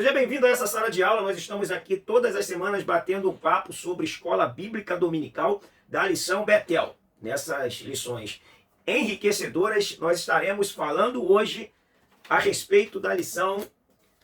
Seja bem-vindo a essa sala de aula. Nós estamos aqui todas as semanas batendo um papo sobre escola bíblica dominical da lição Betel. Nessas lições enriquecedoras, nós estaremos falando hoje a respeito da lição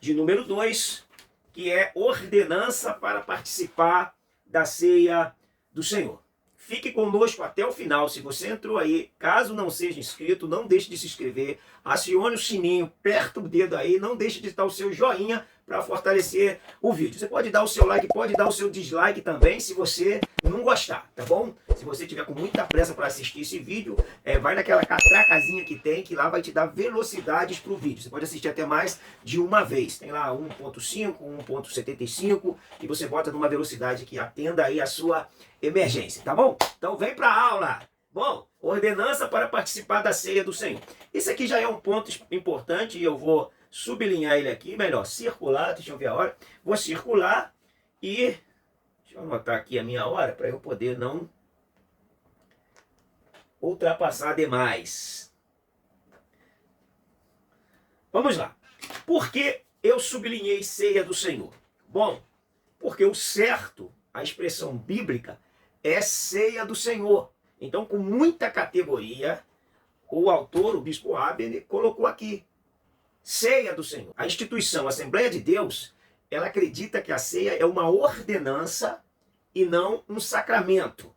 de número 2, que é ordenança para participar da ceia do Senhor. Fique conosco até o final. Se você entrou aí, caso não seja inscrito, não deixe de se inscrever, acione o sininho, aperta o dedo aí, não deixe de dar o seu joinha para fortalecer o vídeo. Você pode dar o seu like, pode dar o seu dislike também, se você não gostar, tá bom? Se você tiver com muita pressa para assistir esse vídeo, vai naquela catracazinha que tem, que lá vai te dar velocidades para o vídeo. Você pode assistir até mais de uma vez. Tem lá 1.5, 1.75 e você bota numa velocidade que atenda aí a sua emergência, tá bom? Então vem para a aula. Bom, ordenança para participar da ceia do Senhor. Esse aqui já é um ponto importante e eu vou sublinhar ele aqui, melhor, circular, deixa eu ver a hora. Vou circular e deixa eu anotar aqui a minha hora para eu poder não ultrapassar demais. Vamos lá. Por que eu sublinhei ceia do Senhor? Bom, porque o certo, a expressão bíblica, é ceia do Senhor. Então, com muita categoria, o autor, o bispo Abner, colocou aqui ceia do Senhor. A instituição Assembleia de Deus, ela acredita que a ceia é uma ordenança e não um sacramento.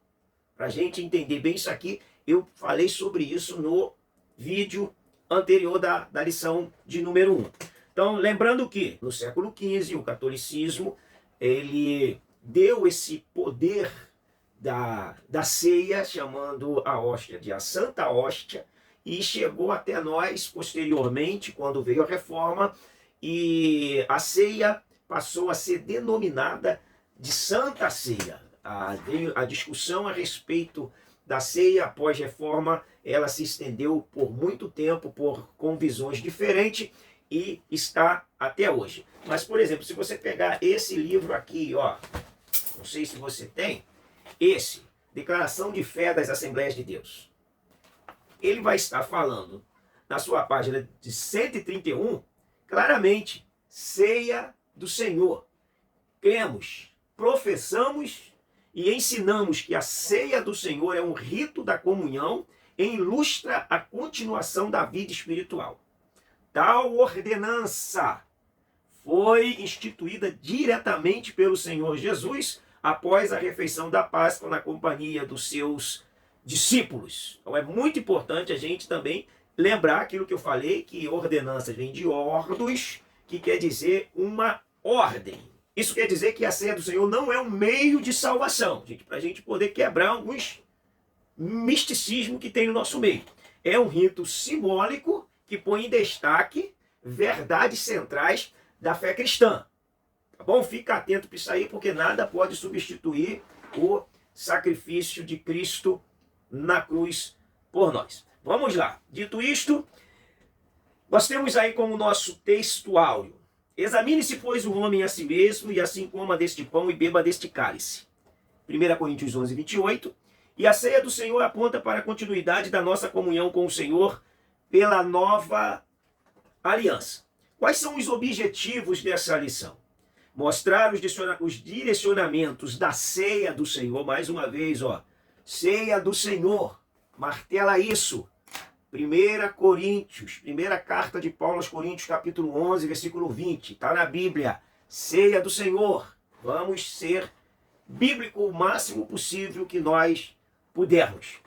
Para a gente entender bem isso aqui, eu falei sobre isso no vídeo anterior da lição de número 1. Então, lembrando que no século XV, o catolicismo, ele deu esse poder da ceia, chamando a hóstia de a Santa Hóstia, e chegou até nós posteriormente, quando veio a reforma, e a ceia passou a ser denominada de Santa Ceia. A discussão a respeito da ceia após reforma, ela se estendeu por muito tempo, com visões diferentes, e está até hoje. Mas, por exemplo, se você pegar esse livro aqui, ó, não sei se você tem, esse, Declaração de Fé das Assembleias de Deus, ele vai estar falando, na sua página de 131, claramente, ceia do Senhor. Cremos, professamos e ensinamos que a ceia do Senhor é um rito da comunhão e ilustra a continuação da vida espiritual. Tal ordenança foi instituída diretamente pelo Senhor Jesus após a refeição da Páscoa na companhia dos seus discípulos. Então é muito importante a gente também lembrar aquilo que eu falei, que ordenanças vem de ordos, que quer dizer uma ordem. Isso quer dizer que a ceia do Senhor não é um meio de salvação, gente, para a gente poder quebrar alguns misticismos que tem no nosso meio. É um rito simbólico que põe em destaque verdades centrais da fé cristã. Tá bom? Fica atento para isso aí, porque nada pode substituir o sacrifício de Cristo na cruz por nós. Vamos lá. Dito isto, nós temos aí como nosso texto áureo: examine-se, pois, o homem a si mesmo, e assim coma deste pão e beba deste cálice. 1 Coríntios 11, 28. E a ceia do Senhor aponta para a continuidade da nossa comunhão com o Senhor pela nova aliança. Quais são os objetivos dessa lição? Mostrar os direcionamentos da ceia do Senhor, mais uma vez, ó, ceia do Senhor, martela isso. 1 Coríntios, primeira carta de Paulo aos Coríntios, capítulo 11, versículo 20, está na Bíblia, ceia do Senhor. Vamos ser bíblico o máximo possível que nós pudermos.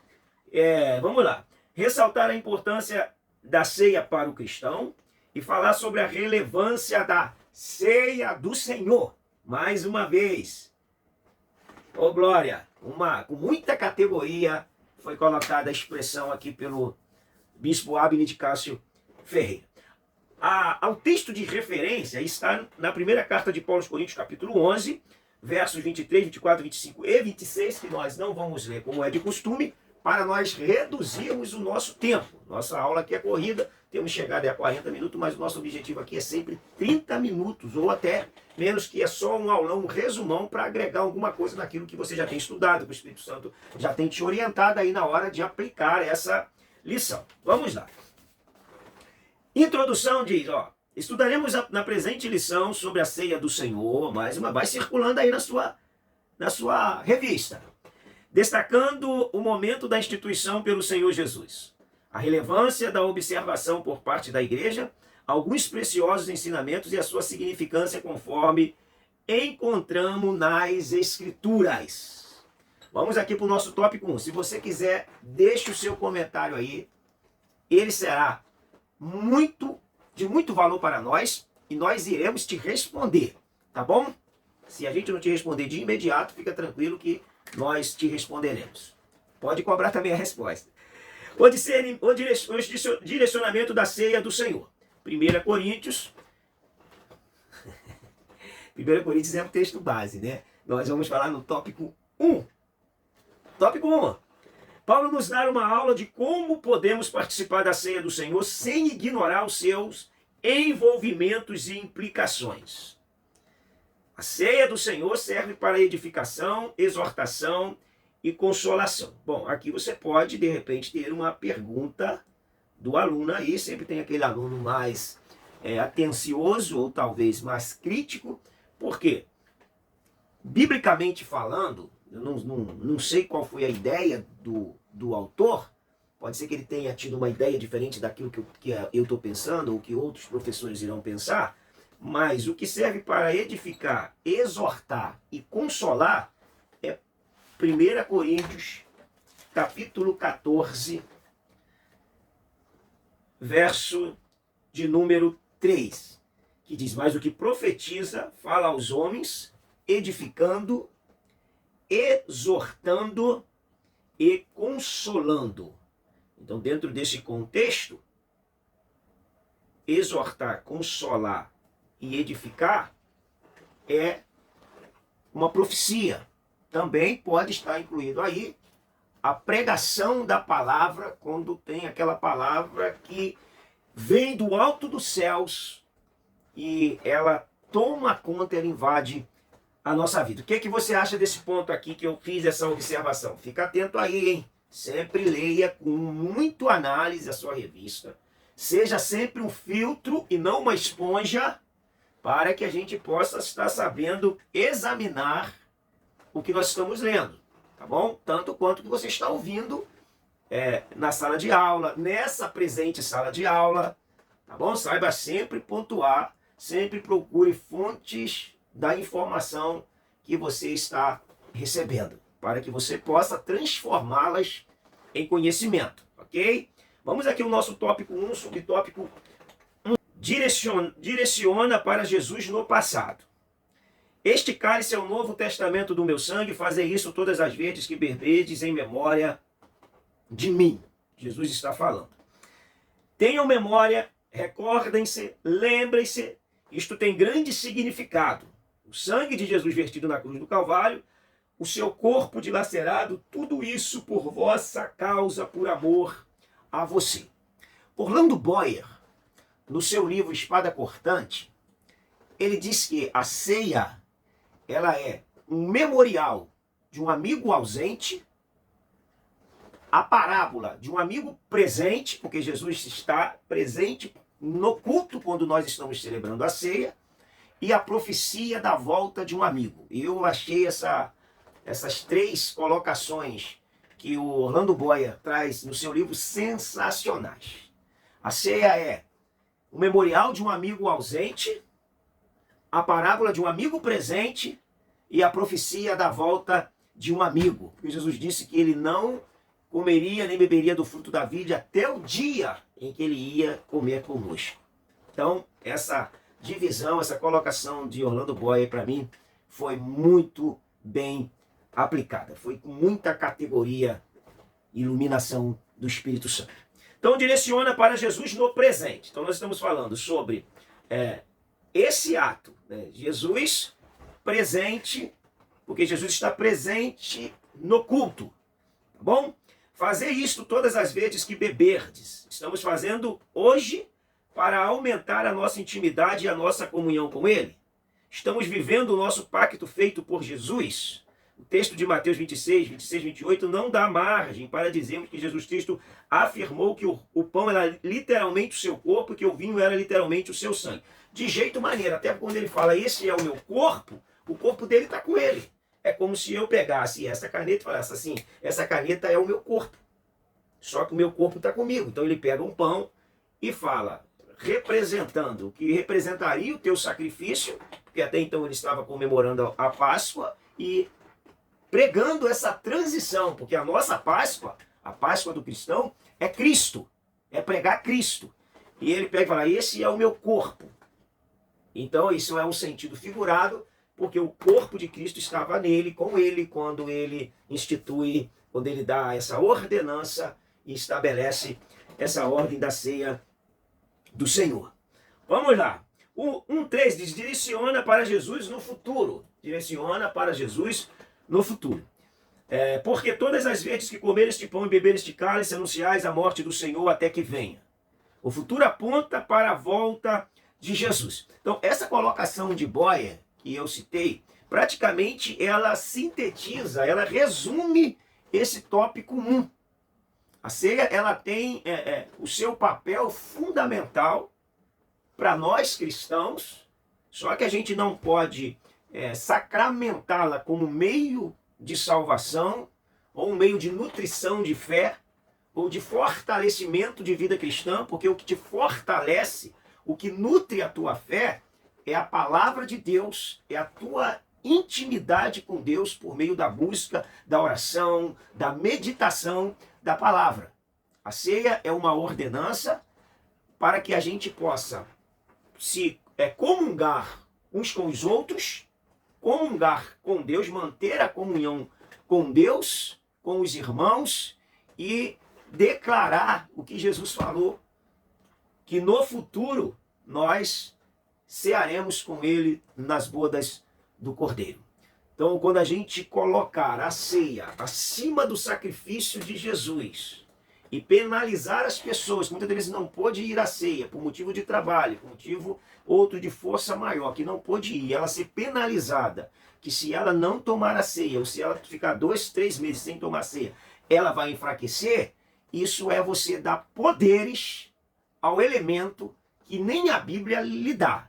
Vamos lá, ressaltar a importância da ceia para o cristão e falar sobre a relevância da ceia do Senhor. Mais uma vez, ô glória, com muita categoria foi colocada a expressão aqui pelo bispo Abner de Cássio Ferreira. Ao texto de referência está na primeira carta de Paulo aos Coríntios, capítulo 11, versos 23, 24, 25 e 26, que nós não vamos ler como é de costume, para nós reduzirmos o nosso tempo. Nossa aula aqui é corrida, temos chegado a 40 minutos, mas o nosso objetivo aqui é sempre 30 minutos, ou até menos, que é só um aulão, um resumão, para agregar alguma coisa naquilo que você já tem estudado, que o Espírito Santo já tem te orientado aí na hora de aplicar essa lição. Vamos lá. Introdução diz, ó, Estudaremos na presente lição sobre a ceia do Senhor, vai circulando aí na sua revista, destacando o momento da instituição pelo Senhor Jesus, a relevância da observação por parte da igreja, alguns preciosos ensinamentos e a sua significância conforme encontramos nas Escrituras. Vamos aqui para o nosso tópico 1. Se você quiser, deixe o seu comentário aí. Ele será de muito valor para nós e nós iremos te responder, tá bom? Se a gente não te responder de imediato, fica tranquilo que nós te responderemos. Pode cobrar também a resposta. O direcionamento da ceia do Senhor. 1 Coríntios. 1 Coríntios é o texto base, né? Nós vamos falar no tópico 1. Tópico 1. Paulo nos dá uma aula de como podemos participar da ceia do Senhor sem ignorar os seus envolvimentos e implicações. A ceia do Senhor serve para edificação, exortação e consolação. Bom, aqui você pode, de repente, ter uma pergunta do aluno aí. Sempre tem aquele aluno mais atencioso ou talvez mais crítico. Por quê? Biblicamente falando, eu não sei qual foi a ideia do autor, pode ser que ele tenha tido uma ideia diferente daquilo que eu estou pensando, ou que outros professores irão pensar, mas o que serve para edificar, exortar e consolar é 1 Coríntios, capítulo 14, verso de número 3, que diz: mas o que profetiza fala aos homens, edificando, exortando e consolando. Então, dentro desse contexto, exortar, consolar e edificar é uma profecia. Também pode estar incluído aí a pregação da palavra, quando tem aquela palavra que vem do alto dos céus e ela toma conta, ela invade a nossa vida. O que você acha desse ponto aqui que eu fiz essa observação? Fica atento aí, hein? Sempre leia com muito análise a sua revista. Seja sempre um filtro e não uma esponja, para que a gente possa estar sabendo examinar o que nós estamos lendo, tá bom? Tanto quanto que você está ouvindo na sala de aula, nessa presente sala de aula, tá bom? Saiba sempre pontuar, sempre procure fontes da informação que você está recebendo, para que você possa transformá-las em conhecimento, ok? Vamos aqui ao nosso tópico 1, subtópico 1. Direciona para Jesus no passado. Este cálice é o novo testamento do meu sangue, fazei isso todas as vezes que beberdes em memória de mim. Jesus está falando. Tenham memória, recordem-se, lembrem-se, isto tem grande significado. O sangue de Jesus vertido na cruz do Calvário, o seu corpo dilacerado, tudo isso por vossa causa, por amor a você. Orlando Boyer, no seu livro Espada Cortante, ele diz que a ceia, ela é um memorial de um amigo ausente, a parábola de um amigo presente, porque Jesus está presente no culto quando nós estamos celebrando a ceia, e a profecia da volta de um amigo. Eu achei essas três colocações que o Orlando Boyer traz no seu livro sensacionais. A ceia é o memorial de um amigo ausente, a parábola de um amigo presente e a profecia da volta de um amigo. Porque Jesus disse que ele não comeria nem beberia do fruto da vide até o dia em que ele ia comer conosco. Então, essa divisão, essa colocação de Orlando Boyer, para mim, foi muito bem aplicada. Foi com muita categoria, iluminação do Espírito Santo. Então, direciona para Jesus no presente. Então, nós estamos falando sobre esse ato, né? Jesus presente, porque Jesus está presente no culto, tá bom? Fazer isto todas as vezes que beberdes. Estamos fazendo hoje para aumentar a nossa intimidade e a nossa comunhão com Ele. Estamos vivendo o nosso pacto feito por Jesus. O texto de Mateus 26, 26, 28 não dá margem para dizermos que Jesus Cristo afirmou que o pão era literalmente o seu corpo e que o vinho era literalmente o seu sangue. De jeito maneira, até quando ele fala, esse é o meu corpo, o corpo dele está com ele. É como se eu pegasse essa caneta e falasse assim, essa caneta é o meu corpo, só que o meu corpo está comigo. Então ele pega um pão e fala, representando o que representaria o teu sacrifício, porque até então ele estava comemorando a Páscoa e pregando essa transição, porque a nossa Páscoa, a Páscoa do cristão, é Cristo, é pregar Cristo. E ele pega e fala, esse é o meu corpo. Então isso é um sentido figurado, porque o corpo de Cristo estava nele, com ele, quando ele institui, quando ele dá essa ordenança e estabelece essa ordem da ceia do Senhor. Vamos lá. O 1,3 diz, direciona para Jesus no futuro. Direciona para Jesus no futuro. Porque todas as vezes que comer este pão e beber este cálice, anunciais a morte do Senhor até que venha. O futuro aponta para a volta de Jesus. Então, essa colocação de Boyer, que eu citei, praticamente ela sintetiza, ela resume esse tópico 1. A ceia, ela tem o seu papel fundamental para nós cristãos, só que a gente não pode sacramentá-la como meio de salvação, ou um meio de nutrição de fé, ou de fortalecimento de vida cristã, porque o que te fortalece, o que nutre a tua fé, é a palavra de Deus, é a tua intimidade com Deus por meio da busca, da oração, da meditação da palavra. A ceia é uma ordenança para que a gente possa se comungar uns com os outros, comungar com Deus, manter a comunhão com Deus, com os irmãos e declarar o que Jesus falou, que no futuro nós cearemos com ele nas bodas do Cordeiro. Então, quando a gente colocar a ceia acima do sacrifício de Jesus e penalizar as pessoas, que muitas vezes não pôde ir à ceia por motivo de trabalho, por motivo outro de força maior, que não pôde ir, ela ser penalizada, que se ela não tomar a ceia, ou se ela ficar 2, 3 meses sem tomar ceia, ela vai enfraquecer, isso é você dar poderes ao elemento que nem a Bíblia lhe dá.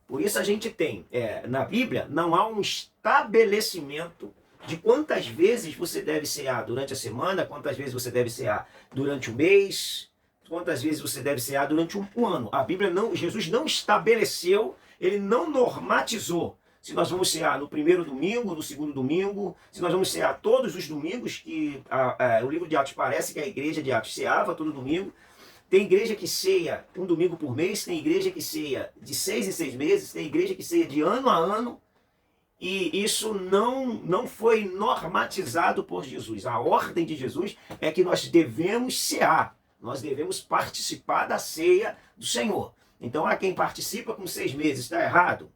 Por isso a gente tem, na Bíblia, não há um estabelecimento de quantas vezes você deve cear durante a semana, quantas vezes você deve cear durante o mês, quantas vezes você deve cear durante um ano. A Bíblia não, Jesus não estabeleceu, ele não normatizou. Se nós vamos cear no primeiro domingo, no segundo domingo, se nós vamos cear todos os domingos, que o livro de Atos parece que a igreja de Atos ceava todo domingo. Tem igreja que ceia um domingo por mês, tem igreja que ceia de 6 em 6 meses, tem igreja que ceia de ano a ano, e isso não foi normatizado por Jesus. A ordem de Jesus é que nós devemos cear, nós devemos participar da ceia do Senhor. Então, quem participa com 6 meses está errado?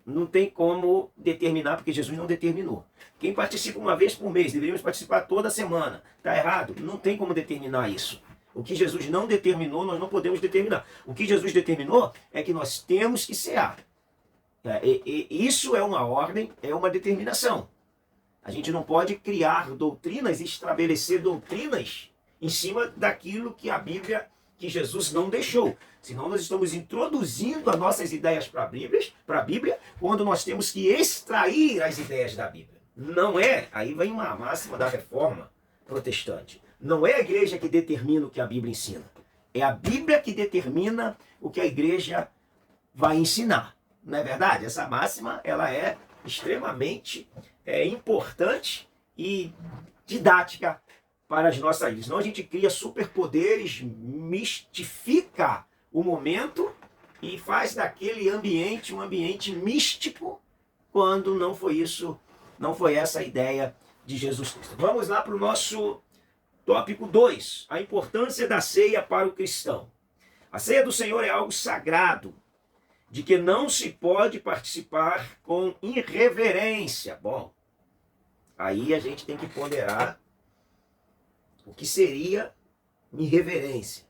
Não tem como determinar, porque Jesus não determinou. Quem participa uma vez por mês, deveríamos participar toda semana, está errado? Não tem como determinar isso. O que Jesus não determinou, nós não podemos determinar. O que Jesus determinou é que nós temos que cear. Isso é uma ordem, é uma determinação. A gente não pode criar doutrinas e estabelecer doutrinas em cima daquilo que a Bíblia, que Jesus não deixou. Senão nós estamos introduzindo as nossas ideias para a Bíblia, quando nós temos que extrair as ideias da Bíblia. Não é, aí vem uma máxima da Reforma Protestante. Não é a igreja que determina o que a Bíblia ensina. É a Bíblia que determina o que a igreja vai ensinar. Não é verdade? Essa máxima ela é extremamente importante e didática para as nossas vidas. Senão a gente cria superpoderes, mistifica o momento e faz daquele ambiente um ambiente místico, quando não foi isso, não foi essa a ideia de Jesus Cristo. Vamos lá para o nosso tópico 2, a importância da ceia para o cristão. A ceia do Senhor é algo sagrado, de que não se pode participar com irreverência. Bom, aí a gente tem que ponderar o que seria irreverência.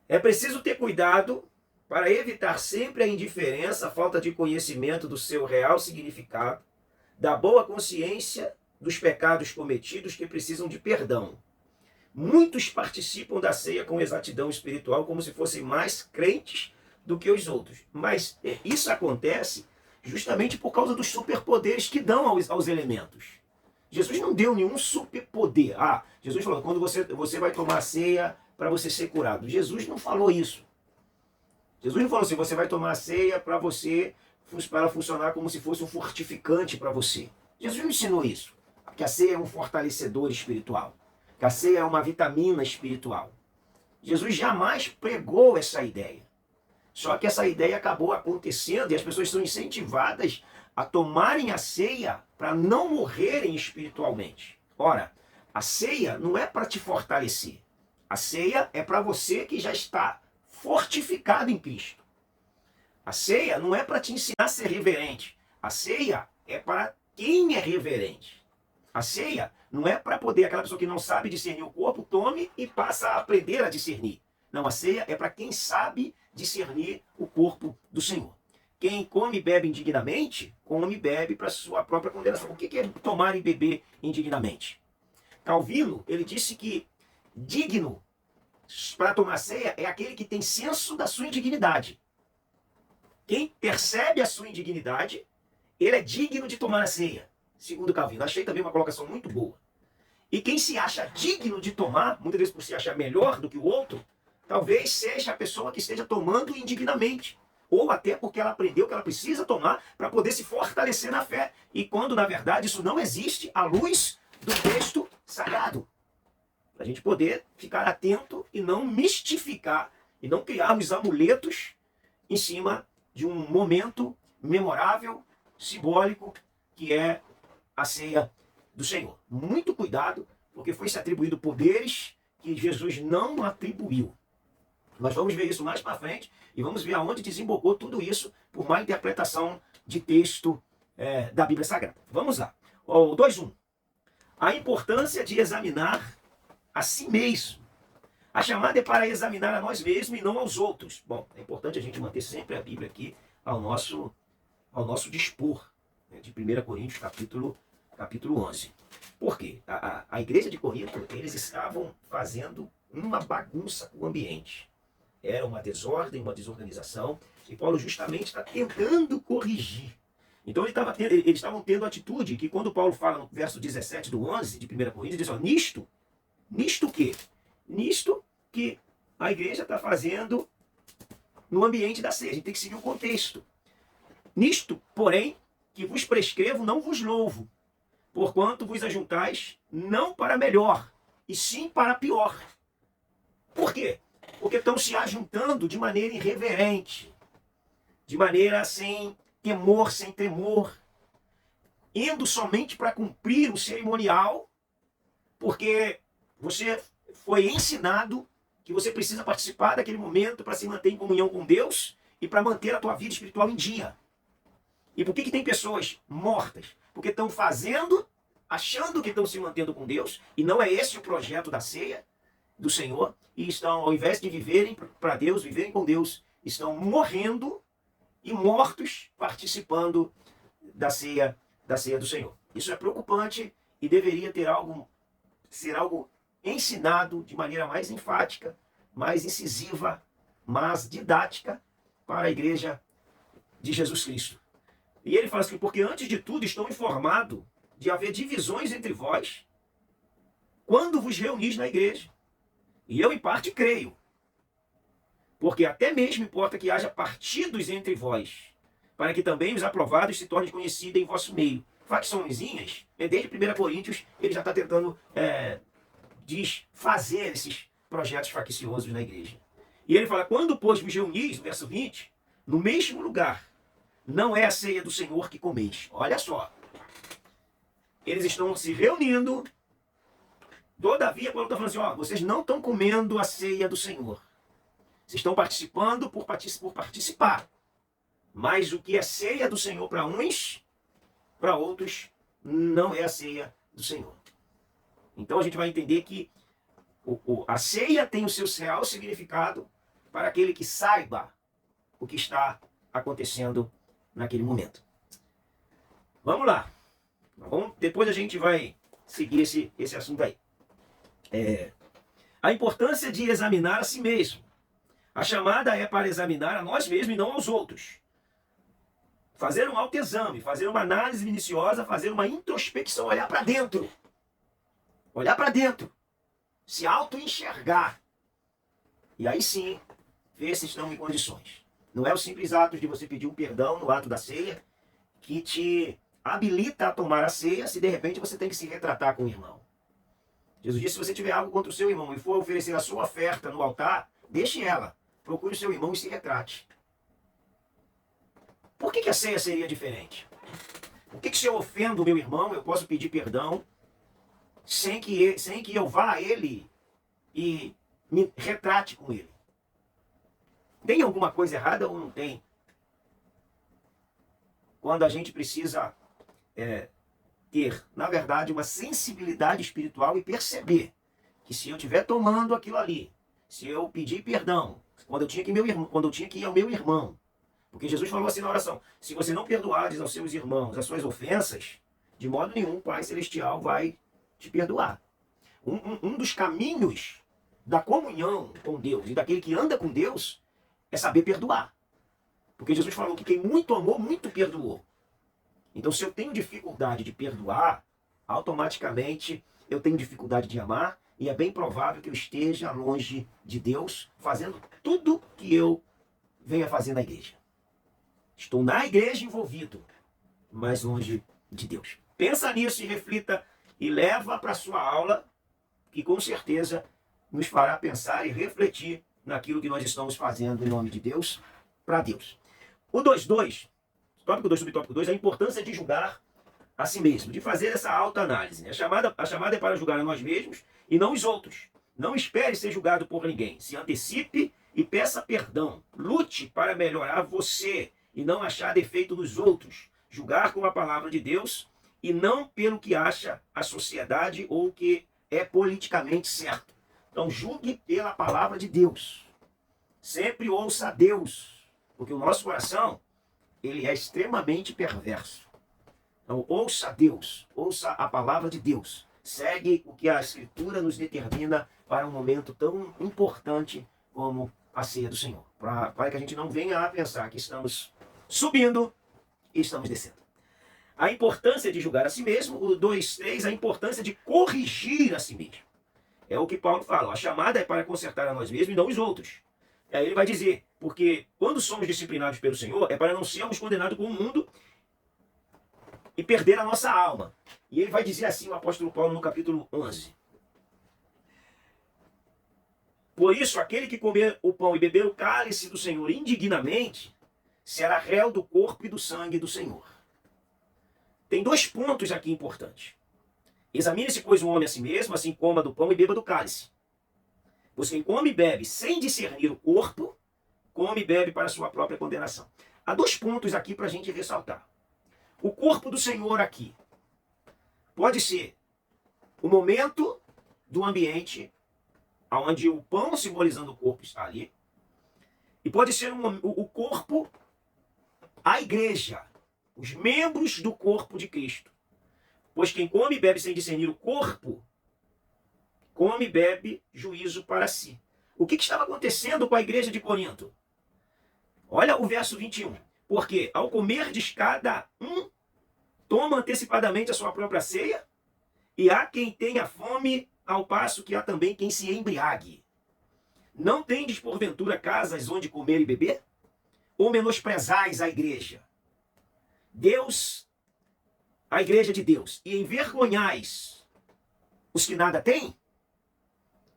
É preciso ter cuidado para evitar sempre a indiferença, a falta de conhecimento do seu real significado, da boa consciência dos pecados cometidos que precisam de perdão. Muitos participam da ceia com exatidão espiritual como se fossem mais crentes do que os outros. Mas isso acontece justamente por causa dos superpoderes que dão aos elementos. Jesus não deu nenhum superpoder. Jesus falou, quando você vai tomar a ceia para você ser curado. Jesus não falou isso. Jesus não falou assim, você vai tomar a ceia para funcionar como se fosse um fortificante para você. Jesus não ensinou isso. Que a ceia é um fortalecedor espiritual. Que a ceia é uma vitamina espiritual. Jesus jamais pregou essa ideia. Só que essa ideia acabou acontecendo e as pessoas são incentivadas a tomarem a ceia para não morrerem espiritualmente. Ora, a ceia não é para te fortalecer. A ceia é para você que já está fortificado em Cristo. A ceia não é para te ensinar a ser reverente. A ceia é para quem é reverente. A ceia não é para poder aquela pessoa que não sabe discernir o corpo, tome e passa a aprender a discernir. Não, a ceia é para quem sabe discernir o corpo do Senhor. Quem come e bebe indignamente, come e bebe para sua própria condenação. O que é tomar e beber indignamente? Calvino, ele disse que digno para tomar ceia é aquele que tem senso da sua indignidade. Quem percebe a sua indignidade, ele é digno de tomar a ceia. Segundo Calvino. Achei também uma colocação muito boa. E quem se acha digno de tomar, muitas vezes por se achar melhor do que o outro, talvez seja a pessoa que esteja tomando indignamente. Ou até porque ela aprendeu que ela precisa tomar para poder se fortalecer na fé. E quando, na verdade, isso não existe à luz do texto sagrado. Para a gente poder ficar atento e não mistificar, e não criarmos amuletos em cima de um momento memorável, simbólico, que é a ceia do Senhor. Muito cuidado, porque foi se atribuído poderes que Jesus não atribuiu. Nós vamos ver isso mais para frente e vamos ver aonde desembocou tudo isso por má interpretação de texto da Bíblia Sagrada. Vamos lá. 2.1. A importância de examinar a si mesmo. A chamada é para examinar a nós mesmos e não aos outros. Bom, é importante a gente manter sempre a Bíblia aqui ao nosso dispor, né, de 1 Coríntios, capítulo 11. Por quê? A igreja de Corinto, eles estavam fazendo uma bagunça com o ambiente. Era uma desordem, uma desorganização, e Paulo justamente está tentando corrigir. Então eles estavam tendo a atitude que quando Paulo fala no verso 17 do 11 de 1 Coríntios, ele diz, nisto o quê? Nisto que a igreja está fazendo no ambiente da ceia. A gente tem que seguir o contexto. Nisto, porém, que vos prescrevo, não vos louvo, porquanto vos ajuntais não para melhor, e sim para pior. Por quê? Porque estão se ajuntando de maneira irreverente, de maneira sem temor, sem tremor, indo somente para cumprir o cerimonial, porque você foi ensinado que você precisa participar daquele momento para se manter em comunhão com Deus e para manter a tua vida espiritual em dia. E por que tem pessoas mortas? Porque estão fazendo, achando que estão se mantendo com Deus, e não é esse o projeto da ceia do Senhor, e estão, ao invés de viverem para Deus, viverem com Deus, estão morrendo e mortos participando da ceia do Senhor. Isso é preocupante e deveria ser algo ensinado de maneira mais enfática, mais incisiva, mais didática para a igreja de Jesus Cristo. E ele fala assim, porque antes de tudo estou informado de haver divisões entre vós quando vos reunis na igreja. E eu, em parte, creio. Porque até mesmo importa que haja partidos entre vós, para que também os aprovados se tornem conhecidos em vosso meio. Facçõezinhas, desde 1 Coríntios, ele já está tentando desfazer esses projetos facciosos na igreja. E ele fala, quando, pois, vos reunis, no verso 20, no mesmo lugar, não é a ceia do Senhor que comeis. Olha só. Eles estão se reunindo. Todavia, Paulo está falando assim, vocês não estão comendo a ceia do Senhor. Vocês estão participando por participar. Mas o que é ceia do Senhor para uns, para outros, não é a ceia do Senhor. Então a gente vai entender que a ceia tem o seu real significado para aquele que saiba o que está acontecendo naquele momento. Vamos lá. Tá bom? Depois a gente vai seguir esse assunto aí. A importância de examinar a si mesmo. A chamada é para examinar a nós mesmos e não aos outros. Fazer um autoexame, fazer uma análise minuciosa, fazer uma introspecção, olhar para dentro. Olhar para dentro. Se auto-enxergar. E aí sim, ver se estão em condições. Não é o simples ato de você pedir um perdão no ato da ceia que te habilita a tomar a ceia se de repente você tem que se retratar com o irmão. Jesus disse, se você tiver algo contra o seu irmão e for oferecer a sua oferta no altar, deixe ela. Procure o seu irmão e se retrate. Por que a ceia seria diferente? Por que se eu ofendo o meu irmão, eu posso pedir perdão sem que eu vá a ele e me retrate com ele? Tem alguma coisa errada ou não tem? Quando a gente precisa ter, na verdade, uma sensibilidade espiritual e perceber que se eu estiver tomando aquilo ali, se eu pedir perdão, quando eu tinha que ir ao meu irmão, porque Jesus falou assim na oração, se você não perdoares aos seus irmãos as suas ofensas, de modo nenhum o Pai Celestial vai te perdoar. Um dos caminhos da comunhão com Deus e daquele que anda com Deus é saber perdoar. Porque Jesus falou que quem muito amou, muito perdoou. Então, se eu tenho dificuldade de perdoar, automaticamente eu tenho dificuldade de amar e é bem provável que eu esteja longe de Deus, fazendo tudo que eu venha fazer na igreja. Estou na igreja envolvido, mas longe de Deus. Pensa nisso e reflita e leva para a sua aula, que com certeza nos fará pensar e refletir naquilo que nós estamos fazendo em nome de Deus, para Deus. O 2.2, tópico 2, subtópico 2, a importância de julgar a si mesmo, de fazer essa autoanálise. A chamada é para julgar a nós mesmos e não os outros. Não espere ser julgado por ninguém. Se antecipe e peça perdão. Lute para melhorar você e não achar defeito nos outros. Julgar com a palavra de Deus e não pelo que acha a sociedade ou o que é politicamente certo. Então julgue pela palavra de Deus. Sempre ouça a Deus, porque o nosso coração ele é extremamente perverso. Então ouça a Deus, ouça a palavra de Deus. Segue o que a Escritura nos determina para um momento tão importante como a ceia do Senhor. Para que a gente não venha a pensar que estamos subindo e estamos descendo. A importância de julgar a si mesmo. O 2.3, a importância de corrigir a si mesmo. É o que Paulo fala. A chamada é para consertar a nós mesmos e não os outros. Aí ele vai dizer, porque quando somos disciplinados pelo Senhor, é para não sermos condenados com o mundo e perder a nossa alma. E ele vai dizer assim, o apóstolo Paulo, no capítulo 11. Por isso, aquele que comer o pão e beber o cálice do Senhor indignamente, será réu do corpo e do sangue do Senhor. Tem 2 pontos aqui importantes. Examine-se, pois, o homem a si mesmo, assim coma do pão e beba do cálice. Pois quem come e bebe sem discernir o corpo, come e bebe para a sua própria condenação. Há 2 pontos aqui para a gente ressaltar. O corpo do Senhor aqui pode ser o momento do ambiente onde o pão simbolizando o corpo está ali. E pode ser o corpo, a igreja, os membros do corpo de Cristo. Pois quem come e bebe sem discernir o corpo, come e bebe juízo para si. O que estava acontecendo com a igreja de Corinto? Olha o verso 21. Porque ao comerdes cada um, toma antecipadamente a sua própria ceia, e há quem tenha fome, ao passo que há também quem se embriague. Não tendes porventura casas onde comer e beber? Ou menosprezais a igreja? Deus, a igreja de Deus, e envergonhais os que nada têm?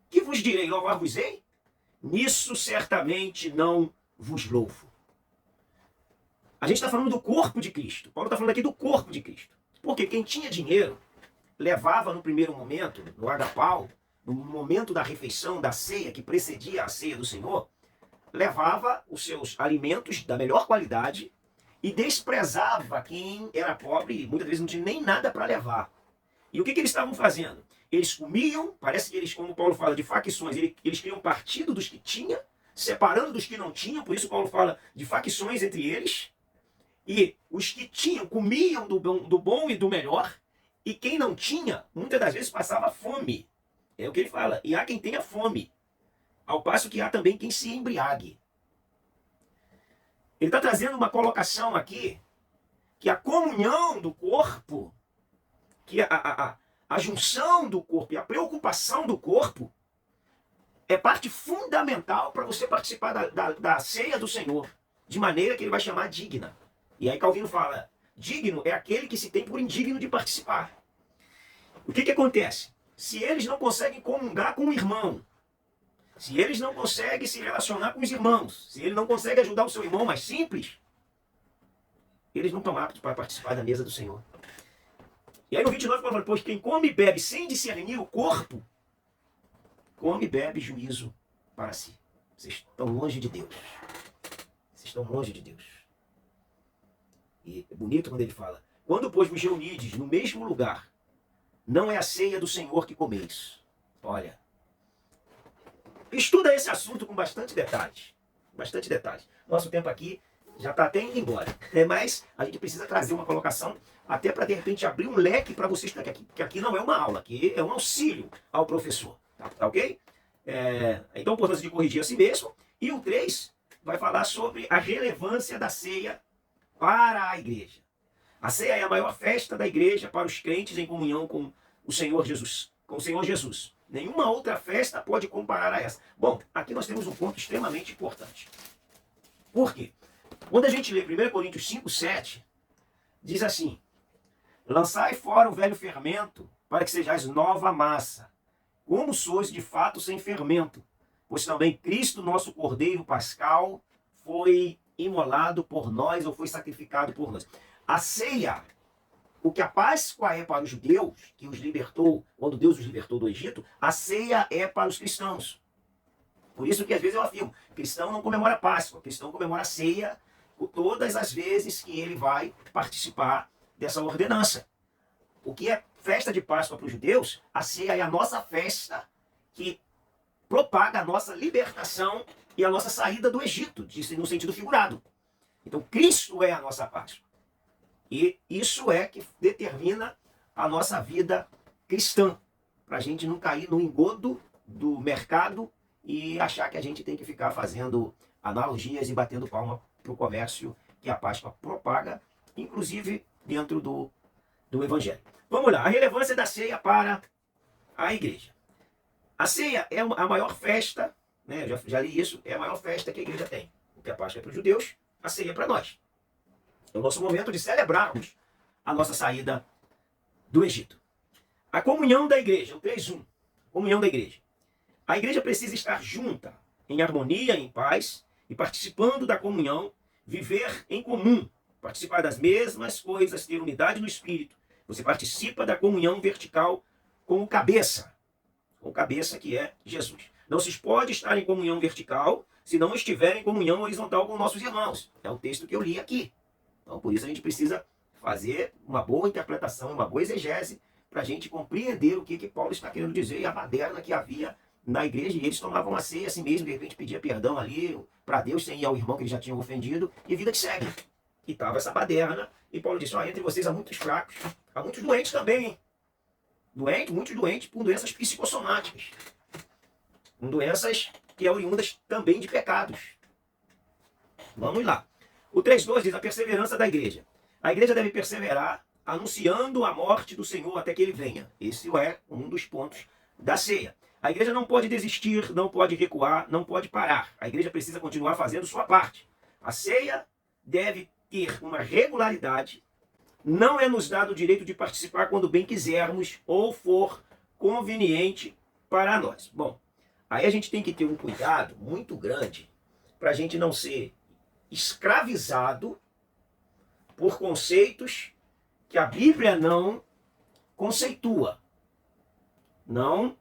Que vos direi, louvar-vos-ei? Nisso certamente não vos louvo. A gente está falando do corpo de Cristo. Paulo está falando aqui do corpo de Cristo. Porque quem tinha dinheiro levava no primeiro momento, no agapau, no momento da refeição, da ceia, que precedia a ceia do Senhor, levava os seus alimentos da melhor qualidade e desprezava quem era pobre e muitas vezes não tinha nem nada para levar. E o que eles estavam fazendo? Eles comiam, parece que eles, como Paulo fala, de facções, eles criam partido dos que tinham, separando dos que não tinham, por isso Paulo fala de facções entre eles, e os que tinham comiam do bom e do melhor, E quem não tinha, muitas das vezes passava fome. É o que ele fala. E há quem tenha fome. Ao passo que há também quem se embriague. Ele está trazendo uma colocação aqui que a comunhão do corpo, que a junção do corpo e a preocupação do corpo é parte fundamental para você participar da ceia do Senhor, de maneira que ele vai chamar digna. E aí Calvino fala, digno é aquele que se tem por indigno de participar. O que acontece? Se eles não conseguem comungar com o irmão, se eles não conseguem se relacionar com os irmãos, se ele não consegue ajudar o seu irmão mais simples, eles não estão aptos para participar da mesa do Senhor. E aí no 29 fala, pois quem come e bebe sem discernir o corpo, come e bebe juízo para si. Vocês estão longe de Deus. Vocês estão longe de Deus. E é bonito quando ele fala, quando pois vos reunides no mesmo lugar, não é a ceia do Senhor que comeis. Olha, estuda esse assunto com bastante detalhes. Bastante detalhes. Nosso tempo aqui já está até indo embora. Mas a gente precisa trazer uma colocação até para, de repente, abrir um leque para vocês, que aqui não é uma aula, aqui é um auxílio ao professor. Tá ok? Então, a importância de corrigir a si mesmo. E o 3 vai falar sobre a relevância da ceia para a igreja. A ceia é a maior festa da igreja para os crentes em comunhão com o Senhor Jesus. Com o Senhor Jesus. Nenhuma outra festa pode comparar a essa. Bom, aqui nós temos um ponto extremamente importante. Por quê? Quando a gente lê 1 Coríntios 5:7, diz assim, lançai fora o velho fermento, para que sejais nova massa, como sois de fato sem fermento, pois também Cristo, nosso Cordeiro Pascal, foi imolado por nós, ou foi sacrificado por nós. A ceia, o que a Páscoa é para os judeus, que os libertou, quando Deus os libertou do Egito, a ceia é para os cristãos. Por isso que às vezes eu afirmo, cristão não comemora Páscoa, cristão comemora a ceia todas as vezes que ele vai participar dessa ordenança. O que é festa de Páscoa para os judeus, a ceia é a nossa festa que propaga a nossa libertação e a nossa saída do Egito, no sentido figurado. Então Cristo é a nossa Páscoa. E isso é que determina a nossa vida cristã, para a gente não cair no engodo do mercado e achar que a gente tem que ficar fazendo analogias e batendo palma para o comércio que a Páscoa propaga, inclusive dentro do Evangelho. Vamos lá, a relevância da ceia para a igreja. A ceia é a maior festa, né? Eu já li isso, é a maior festa que a igreja tem. O que a Páscoa é para os judeus, a ceia é para nós. É o nosso momento de celebrarmos a nossa saída do Egito. A comunhão da igreja, o 3:1. Comunhão da igreja. A igreja precisa estar junta, em harmonia, em paz, e participando da comunhão, viver em comum, participar das mesmas coisas, ter unidade no espírito. Você participa da comunhão vertical com o cabeça que é Jesus. Não se pode estar em comunhão vertical se não estiver em comunhão horizontal com nossos irmãos. É o texto que eu li aqui. Então, por isso a gente precisa fazer uma boa interpretação, uma boa exegese, para a gente compreender o que Paulo está querendo dizer e a baderna que havia na igreja. E eles tomavam a ceia assim mesmo, de repente pedia perdão ali para Deus, sem ir ao irmão que eles já tinham ofendido, e vida que segue. E estava essa baderna, e Paulo disse, entre vocês há muitos fracos, há muitos doentes também, hein? Muitos doentes por doenças psicossomáticas, com doenças que é oriundas também de pecados. Vamos lá. O 3:2 diz a perseverança da igreja. A igreja deve perseverar anunciando a morte do Senhor até que ele venha. Esse é um dos pontos da ceia. A igreja não pode desistir, não pode recuar, não pode parar. A igreja precisa continuar fazendo sua parte. A ceia deve ter uma regularidade. Não é nos dado o direito de participar quando bem quisermos ou for conveniente para nós. Bom, aí a gente tem que ter um cuidado muito grande para a gente não ser escravizado por conceitos que a Bíblia não conceitua, não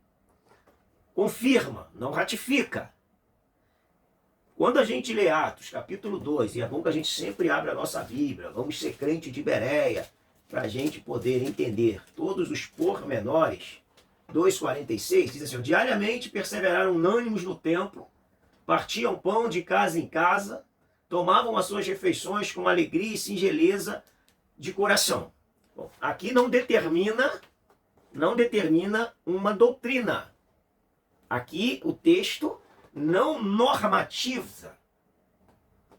confirma, não ratifica. Quando a gente lê Atos, capítulo 2, e é bom que a gente sempre abra a nossa Bíblia, vamos ser crente de Bereia, para a gente poder entender todos os pormenores. 2:46 diz assim, diariamente perseveraram unânimes no templo, partiam pão de casa em casa, tomavam as suas refeições com alegria e singeleza de coração. Bom, aqui não determina uma doutrina. Aqui o texto não normatiza.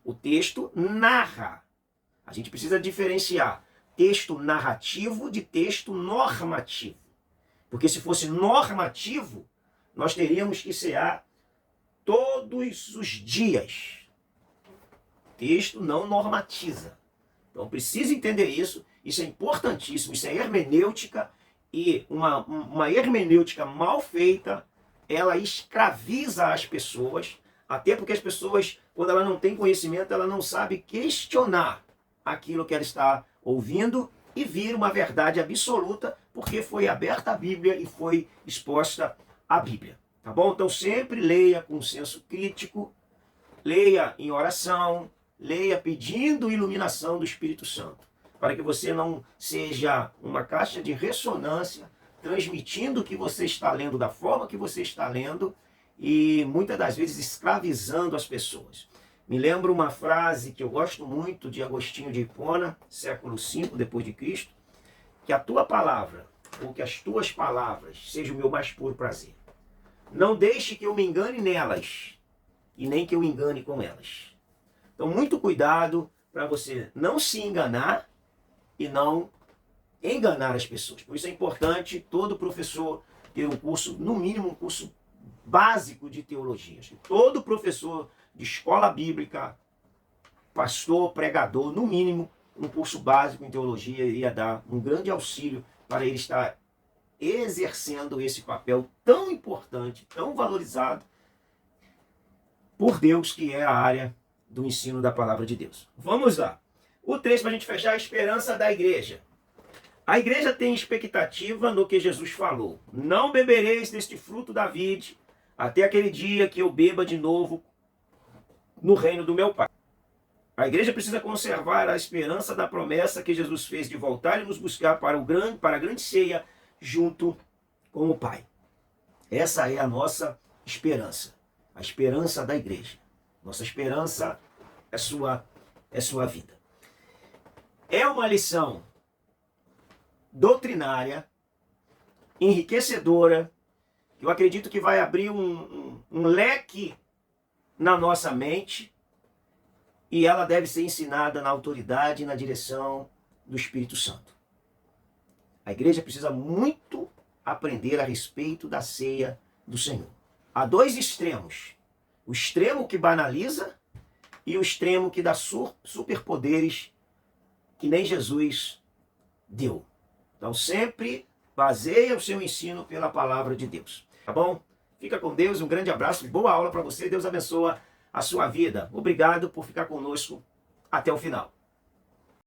O texto narra. A gente precisa diferenciar texto narrativo de texto normativo. Porque se fosse normativo, nós teríamos que cear todos os dias. Texto não normatiza. Então precisa entender isso. Isso é importantíssimo. Isso é hermenêutica. E uma hermenêutica mal feita, ela escraviza as pessoas. Até porque as pessoas, quando ela não tem conhecimento, ela não sabe questionar aquilo que ela está ouvindo e vir uma verdade absoluta, porque foi aberta a Bíblia e foi exposta a Bíblia. Tá bom? Então sempre leia com senso crítico, leia em oração, leia pedindo iluminação do Espírito Santo, para que você não seja uma caixa de ressonância, transmitindo o que você está lendo da forma que você está lendo e muitas das vezes escravizando as pessoas. Me lembro uma frase que eu gosto muito de Agostinho de Hipona, século V depois de Cristo, que a tua palavra, ou que as tuas palavras, seja o meu mais puro prazer. Não deixe que eu me engane nelas, e nem que eu engane com elas. Então, muito cuidado para você não se enganar e não enganar as pessoas. Por isso é importante todo professor ter um curso, no mínimo um curso básico de teologia. Todo professor de escola bíblica, pastor, pregador, no mínimo um curso básico em teologia iria dar um grande auxílio para ele estar exercendo esse papel tão importante, tão valorizado por Deus, que é a área do ensino da palavra de Deus. Vamos lá. O texto para a gente fechar, a esperança da igreja. A igreja tem expectativa no que Jesus falou. Não bebereis deste fruto da vide até aquele dia que eu beba de novo no reino do meu Pai. A igreja precisa conservar a esperança da promessa que Jesus fez de voltar e nos buscar para a grande ceia junto com o Pai. Essa é a nossa esperança. A esperança da igreja. Nossa esperança é sua vida. É uma lição doutrinária, enriquecedora, que eu acredito que vai abrir um leque na nossa mente, e ela deve ser ensinada na autoridade e na direção do Espírito Santo. A igreja precisa muito aprender a respeito da ceia do Senhor. Há dois extremos. O extremo que banaliza e o extremo que dá superpoderes que nem Jesus deu. Então sempre baseia o seu ensino pela palavra de Deus. Tá bom? Fica com Deus, um grande abraço, boa aula para você, Deus abençoa a sua vida. Obrigado por ficar conosco até o final.